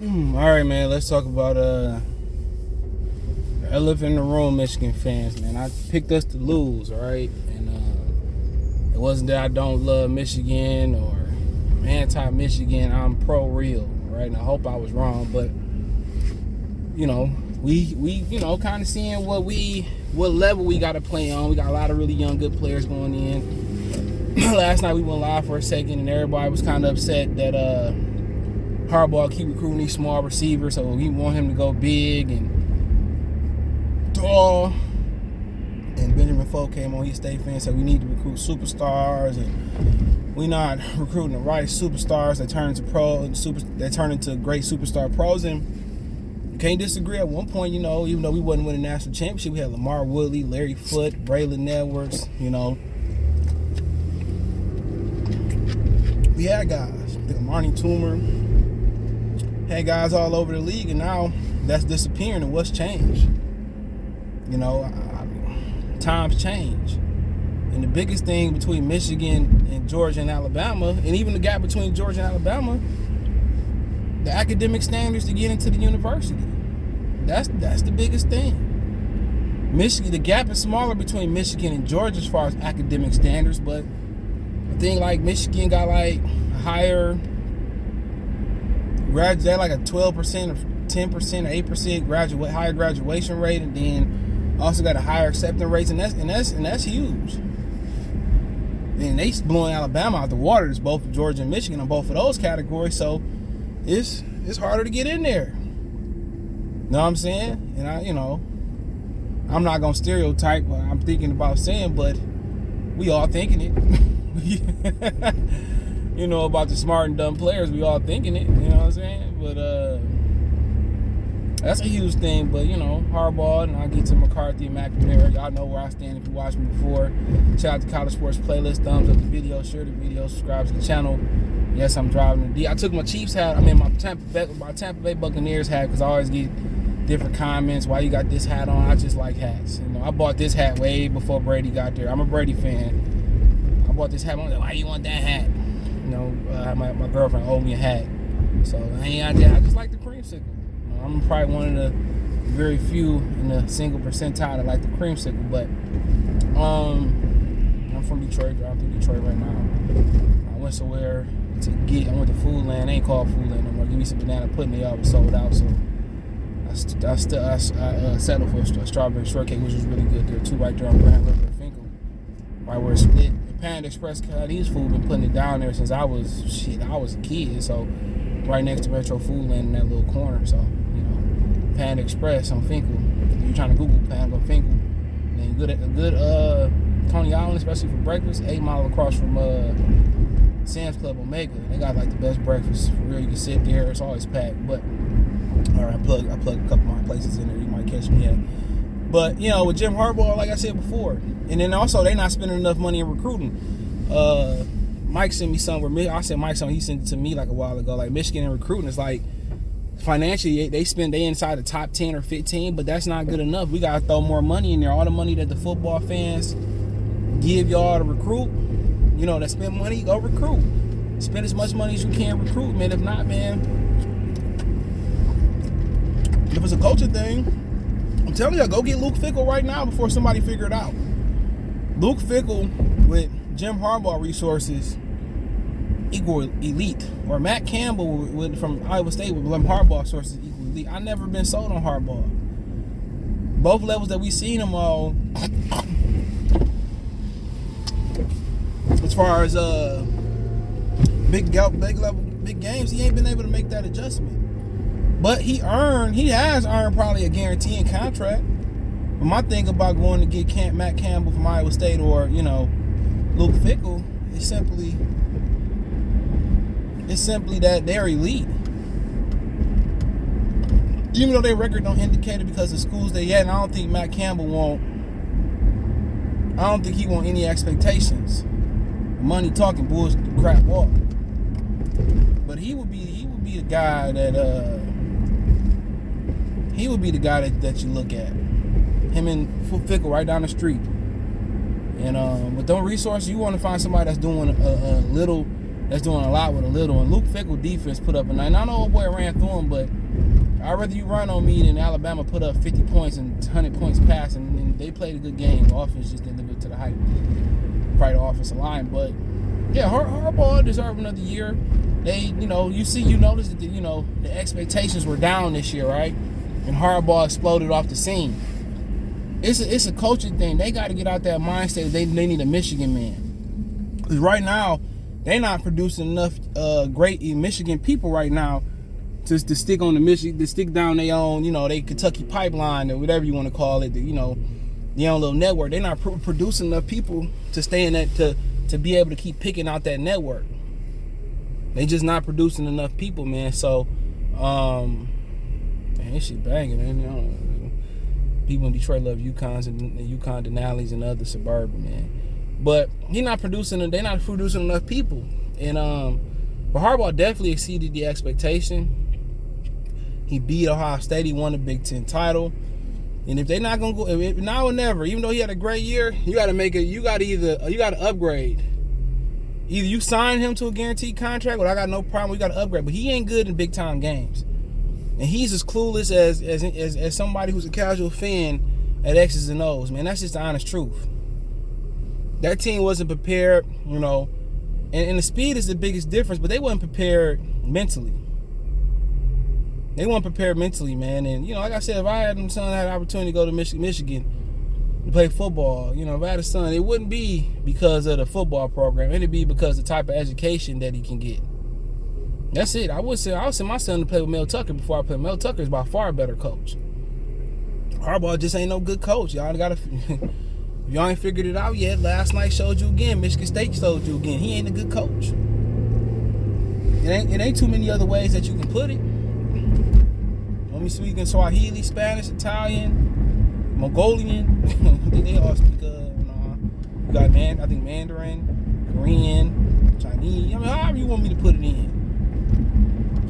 All right, man. Let's talk about the elephant in the room, Michigan fans. Man, I picked us to lose. All right, and it wasn't that I don't love Michigan or I'm anti-Michigan. I'm pro-real. All right, and I hope I was wrong, but we kind of seeing what level we got to play on. We got a lot of really young, good players going in. Last night we went live for a second, and everybody was kind of upset that Harbaugh keep recruiting these small receivers, so we want him to go big and tall. And Benjamin Folk came on, he's a state fan, said we need to recruit superstars, and we not recruiting the right superstars that turn into great superstar pros. And you can't disagree. At one point, even though we wasn't winning national championship, we had Lamar Woodley, Larry Foote, Braylon Edwards. We had guys, Marnie Toomer. Had guys all over the league, and now that's disappearing. And what's changed? Times change, and the biggest thing between Michigan and Georgia and Alabama, and even the gap between Georgia and Alabama, the academic standards to get into the university. That's the biggest thing. The gap is smaller between Michigan and Georgia as far as academic standards, but I think like Michigan got like a higher they're like a 12% or 10% or 8% higher graduation rate, and then also got a higher acceptance rate, and that's huge. And they blowing Alabama out the water. There's both Georgia and Michigan on both of those categories, so it's harder to get in there. Know what I'm saying? And I'm not gonna stereotype what I'm thinking about saying, but we all thinking it. About the smart and dumb players, we all thinking it, you know what I'm saying? But that's a huge thing. But Harbaugh, and I'll get to McCarthy and McNamara. Y'all know where I stand if you watched me before. Shout out to College Sports Playlist, thumbs up the video, share the video, subscribe to the channel. Yes, I'm driving the D. I took my Chiefs hat, my Tampa Bay Buccaneers hat, because I always get different comments. Why you got this hat on? I just like hats. I bought this hat way before Brady got there. I'm a Brady fan. I bought this hat. I'm like, why you want that hat? My girlfriend owed me a hat, so I ain't out there. I just like the creamsicle. I'm probably one of the very few in the single percentile that like the creamsicle. But I'm from Detroit. I'm through Detroit right now. I went somewhere I went to Food Land. They ain't called Food Land no more. Give me some banana pudding. They all was sold out, so I settled for a strawberry shortcake, which was really good. There are two right there on Grand River and Finkel, right where it's split. Panda Express Chinese food, been putting it down there since I was a kid. So right next to Metro Food Land in that little corner. So Panda Express on Finkel. If you're trying to Google Panda on Finkel, then a good Coney Island, especially for breakfast. 8 Mile across from Sam's Club Omega. They got like the best breakfast for real. You can sit there. It's always packed. But all right, I plug a couple of my places in there. You might catch me at. But with Jim Harbaugh, like I said before, and then also they not spending enough money in recruiting. Mike sent me somewhere. I sent Mike something. He sent it to me like a while ago. Like Michigan and recruiting is like financially they inside the top 10 or 15, but that's not good enough. We gotta throw more money in there. All the money that the football fans give y'all to recruit, that spend money, go recruit. Spend as much money as you can recruit, man. If not, man, if it's a culture thing, I'm telling you, go get Luke Fickell right now before somebody figure it out. Luke Fickell with Jim Harbaugh resources equal elite, or Matt Campbell from Iowa State with Jim Harbaugh sources equal elite. I never been sold on Harbaugh. Both levels that we seen him on, as far as big games, he ain't been able to make that adjustment. But he has earned probably a guaranteeing contract. But my thing about going to get Matt Campbell from Iowa State or, Luke Fickell is simply that they're elite. Even though their record don't indicate it because of schools they at, and I don't think Matt Campbell want any expectations. Money talking, bullshit, crap walk. But he would be the guy that you look at. Him and Fickell right down the street. And with those resources, you want to find somebody that's doing a little that's doing a lot with a little. And Luke Fickell defense put up a night. I know old boy ran through him, but I'd rather you run on me than Alabama put up 50 points and 100 points passing. And they played a good game. The offense just didn't live up to the hype. Probably the offensive line, but yeah, Harbaugh deserved another year. They, you notice that the expectations were down this year, right? And Harbaugh exploded off the scene. It's a coaching thing. They got to get out that mindset. They need a Michigan man. Because right now, they're not producing enough great Michigan people right now to stick on the Michigan, to stick down their own, they Kentucky pipeline or whatever you want to call it. Their own little network. They're not producing enough people to stay in that to be able to keep picking out that network. They just not producing enough people, man. So, man, this shit banging, man. People in Detroit love UConns and UConn Denali's and other suburban, man. But they're not producing enough people. And but Harbaugh definitely exceeded the expectation. He beat Ohio State. He won the Big Ten title. And if they're not gonna go now or never, even though he had a great year, you got to upgrade. Either you sign him to a guaranteed contract, or I got no problem. We got to upgrade. But he ain't good in big time games. And he's as clueless as somebody who's a casual fan at X's and O's, man. That's just the honest truth. That team wasn't prepared, and the speed is the biggest difference, but they wasn't prepared mentally. They weren't prepared mentally, man. And, like I said, if I had an opportunity to go to Michigan to play football, if I had a son, it wouldn't be because of the football program. It'd be because of the type of education that he can get. That's it. I would send my son to play with Mel Tucker before I play. Mel Tucker is by far a better coach. Harbaugh just ain't no good coach. Y'all gotta. If y'all ain't figured it out yet, last night showed you again. Michigan State showed you again. He ain't a good coach. It ain't too many other ways that you can put it. Want me speaking Swahili, Spanish, Italian, Mongolian. They all speak. You got I think Mandarin, Korean, Chinese. However you want me to put it in.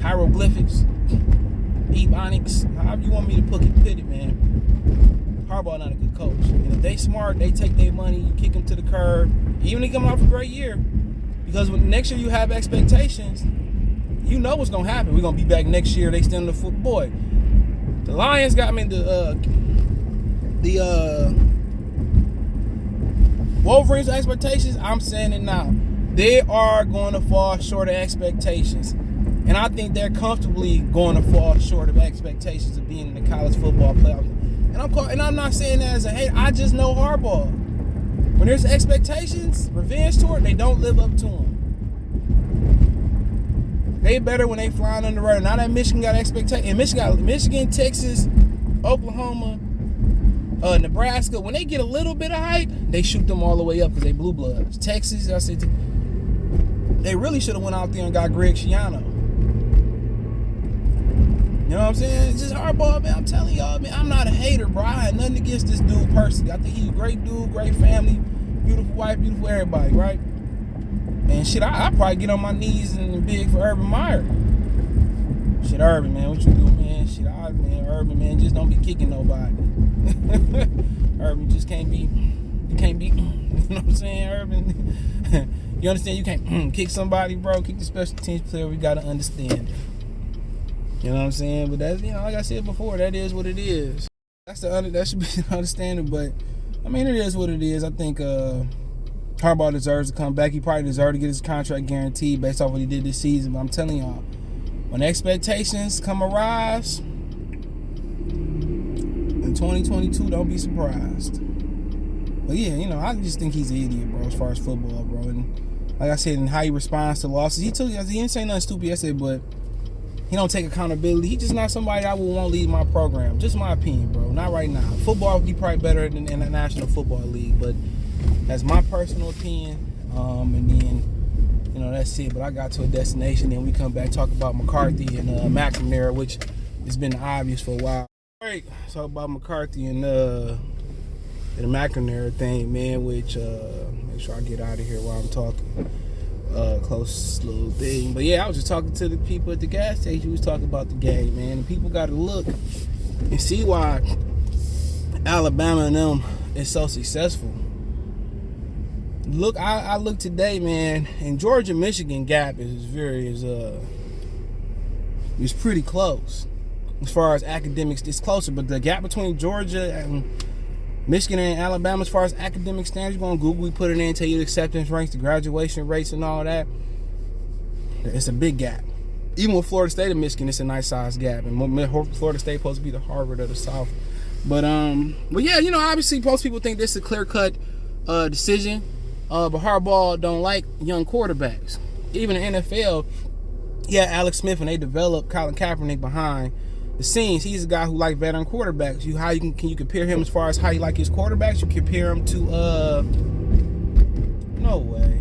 Hieroglyphics, Ebonics, however you want me to put it, man. Harbaugh not a good coach. And if they smart, they take their money, you kick them to the curb. Even if they come off a great year. Because when next year you have expectations, you know what's going to happen. We're going to be back next year. They still in the football. Boy, the Lions got me the Wolverines' expectations, I'm saying it now. They are going to fall short of expectations. And I think they're comfortably going to fall short of expectations of being in the college football playoffs. And I'm not saying that as a hate. I just know Harbaugh. When there's expectations, revenge tour, they don't live up to them. They better when they flying under the radar. Now that Michigan got expectations, and Michigan, Texas, Oklahoma, Nebraska, when they get a little bit of hype, they shoot them all the way up because they blue bloods. Texas, I said, they really should have went out there and got Greg Schiano. You know what I'm saying? It's just Harbaugh, man. I'm telling y'all, man, I'm not a hater, bro. I had nothing against this dude personally. I think he's a great dude, great family, beautiful wife, beautiful everybody, right? And shit, I probably get on my knees and beg for Urban Meyer. Shit, Urban, man, what you do, man? Shit, Urban, man, just don't be kicking nobody. Urban just can't be, you know what I'm saying, Urban? You understand? You can't kick somebody, bro. Kick the special teams player. We got to understand it. You know what I'm saying? But that's, like I said before, that is what it is. That should be understandable, but it is what it is. I think Harbaugh deserves to come back. He probably deserves to get his contract guaranteed based off what he did this season. But I'm telling y'all, when expectations come arise in 2022, don't be surprised. But yeah, I just think he's an idiot, bro, as far as football, bro. And like I said, and how he responds to losses. He didn't say nothing stupid yesterday, but he don't take accountability. He's just not somebody I would want to lead my program. Just my opinion, bro. Not right now. Football would be probably better than in the National Football League, but that's my personal opinion. And then, that's it. But I got to a destination, then we come back, talk about McCarthy and McNamara, which has been obvious for a while. All right, talk about McCarthy and the McNamara thing, man, which, make sure I get out of here while I'm talking. Close little thing. But yeah, I was just talking to the people at the gas station. We was talking about the game, man. And people got to look and see why Alabama and them is so successful. Look, I look today, man, and Georgia-Michigan gap is pretty close. As far as academics, it's closer, but the gap between Georgia and Michigan and Alabama, as far as academic standards, you go on Google, we put it in, tell you the acceptance rates, the graduation rates, and all that. It's a big gap. Even with Florida State and Michigan, it's a nice size gap. And Florida State supposed to be the Harvard of the South. But yeah, obviously most people think this is a clear-cut decision. But Harbaugh don't like young quarterbacks. Even the NFL, yeah, Alex Smith, and they developed Colin Kaepernick behind the scenes. He's a guy who like veteran quarterbacks. Can you compare him as far as how you like his quarterbacks? You compare him to no way.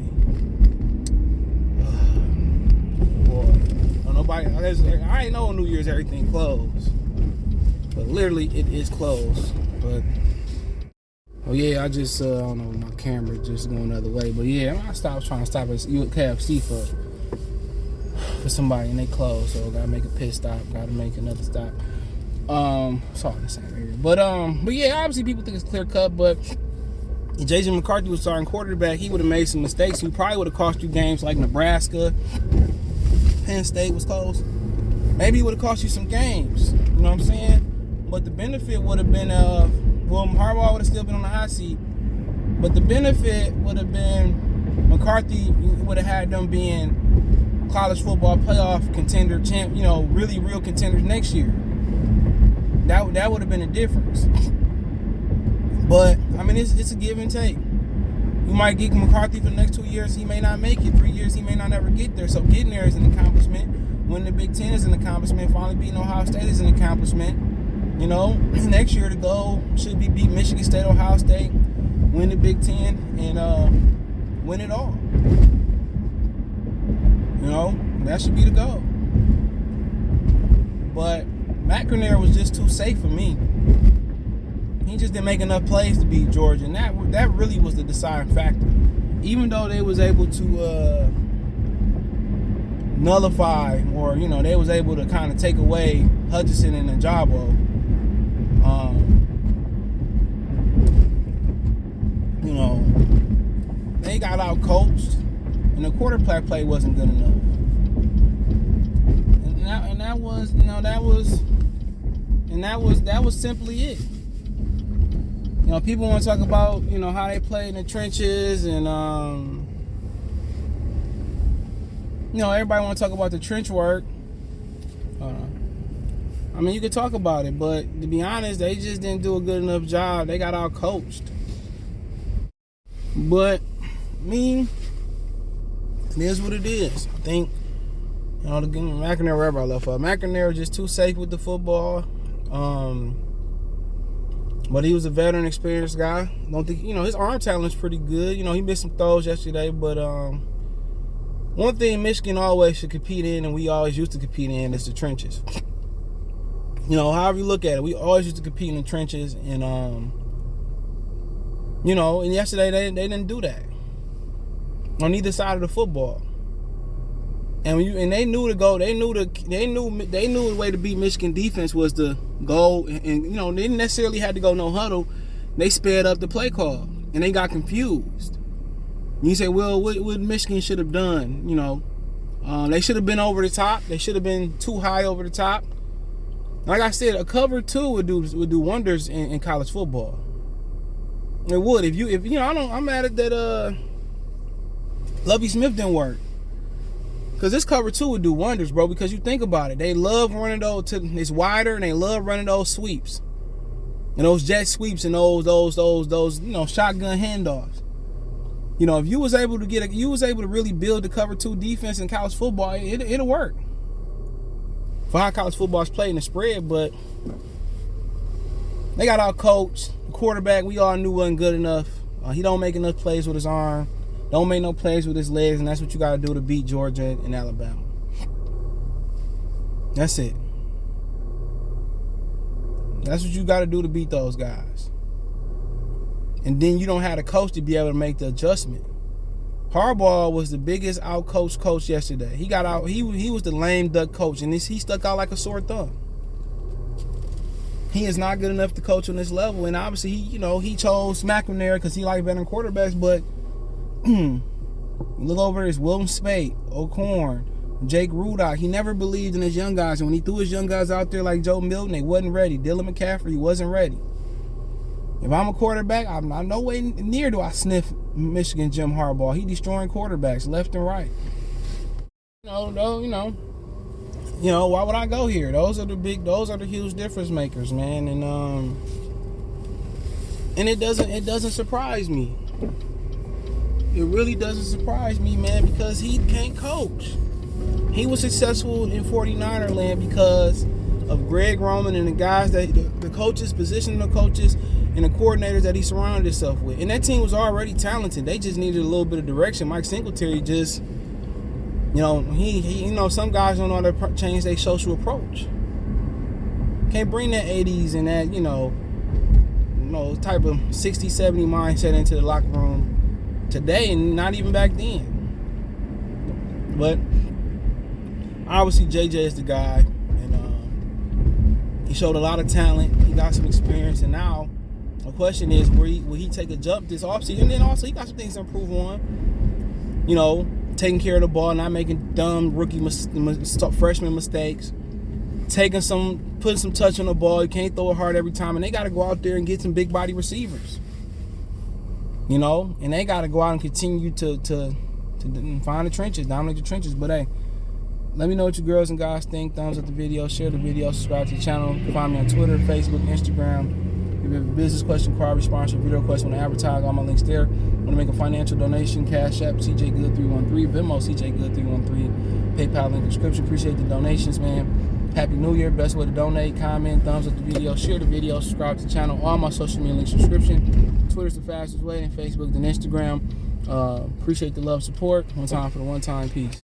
Boy, nobody. I ain't know on New Year's everything closed, but literally it is closed. But oh yeah, I just I don't know, my camera just going the other way. But yeah, I trying to stop at KFC for somebody and they closed, so gotta make a pit stop, gotta make another stop. It's all the same area. But yeah, obviously people think it's clear cut, but if JJ McCarthy was starting quarterback, he would have made some mistakes. He probably would have cost you games like Nebraska. Penn State was close. Maybe he would have cost you some games. You know what I'm saying? But the benefit would have been Harbaugh would have still been on the hot seat. But the benefit would have been McCarthy would have had them being college football playoff contender champ, really real contenders next year. That would have been a difference. But I mean, it's a give and take. You might get McCarthy for the next 2 years, he may not make it. 3 years, he may not ever get there. So getting there is an accomplishment. Winning the Big Ten is an accomplishment. Finally beating Ohio State is an accomplishment. Next year the goal should be beat Michigan State, Ohio State, win the Big Ten, and win it all. That should be the goal. But McNamara was just too safe for me. He just didn't make enough plays to beat Georgia, and that really was the deciding factor. Even though they was able to nullify, or they was able to kind of take away Hutchinson and Ajabo. They got out coached, and the quarterback play wasn't good enough. And that was simply it. People want to talk about how they play in the trenches, and everybody want to talk about the trench work. I mean, you could talk about it, but to be honest, they just didn't do a good enough job. They got out coached. But it is what it is. I think the McNamara, wherever I left off, McNamara just too safe with the football. But he was a veteran, experienced guy. Don't think his arm talent's pretty good. He missed some throws yesterday, but one thing Michigan always should compete in, and we always used to compete in, is the trenches. However you look at it, we always used to compete in the trenches, and and yesterday they didn't do that on either side of the football. And they knew to go. They knew the way to beat Michigan defense was to go, and they didn't necessarily have to go no huddle. They sped up the play call, and they got confused. And you say, well, what Michigan should have done? They should have been over the top. They should have been too high over the top. Like I said, a cover 2 would do wonders in college football. It would. I'm mad at that. Lovie Smith didn't work. Because this cover 2 would do wonders, bro. Because you think about it, they love running those. It's wider, and they love running those sweeps, and those jet sweeps, and those shotgun handoffs. If you was able to really build the cover 2 defense in college football, it'll work for how college football is played in the spread. But they got out coached. The quarterback, we all knew wasn't good enough. He don't make enough plays with his arm. Don't make no plays with his legs, and that's what you got to do to beat Georgia and Alabama. That's it. That's what you got to do to beat those guys. And then you don't have the coach to be able to make the adjustment. Harbaugh was the biggest out-coached coach yesterday. He got out. He was the lame duck coach, and he stuck out like a sore thumb. He is not good enough to coach on this level, and obviously he chose McNamara because he liked veteran quarterbacks, but Look over this, Wilton Spate, O'Corn, Jake Rudock. He never believed in his young guys. And when he threw his young guys out there like Joe Milton, they wasn't ready. Dylan McCaffrey wasn't ready. If I'm a quarterback, I'm no way near do I sniff Michigan Jim Harbaugh. He destroying quarterbacks left and right. Why would I go here? Those are the huge difference makers, man. And it doesn't surprise me. It really doesn't surprise me, man, because he can't coach. He was successful in 49er land because of Greg Roman and the guys the coaches, positional coaches, and the coordinators that he surrounded himself with. And that team was already talented. They just needed a little bit of direction. Mike Singletary just, some guys don't know how to change their social approach. Can't bring that 80s and that, type of 60, 70 mindset into the locker room today, and not even back then. But obviously JJ is the guy, and he showed a lot of talent. He got some experience, and now the question is, will he take a jump this offseason? And then also he got some things to improve on. Taking care of the ball, not making dumb rookie freshman mistakes, putting some touch on the ball. You can't throw it hard every time, and they got to go out there and get some big body receivers. And they got to go out and continue to find the trenches, dominate the trenches. But hey, let me know what you girls and guys think. Thumbs up the video, share the video, subscribe to the channel. You can find me on Twitter, Facebook, Instagram. If you have a business question, car response, or video question, want to advertise, all my links there. Want to make a financial donation, Cash App, CJ Good 313, Venmo, CJ Good 313, PayPal link description. Appreciate the donations, man. Happy New Year. Best way to donate, comment, thumbs up the video, share the video, subscribe to the channel. All my social media links description. Twitter's the fastest way, and Facebook, then Instagram. Appreciate the love, support. One time for the one time. Peace.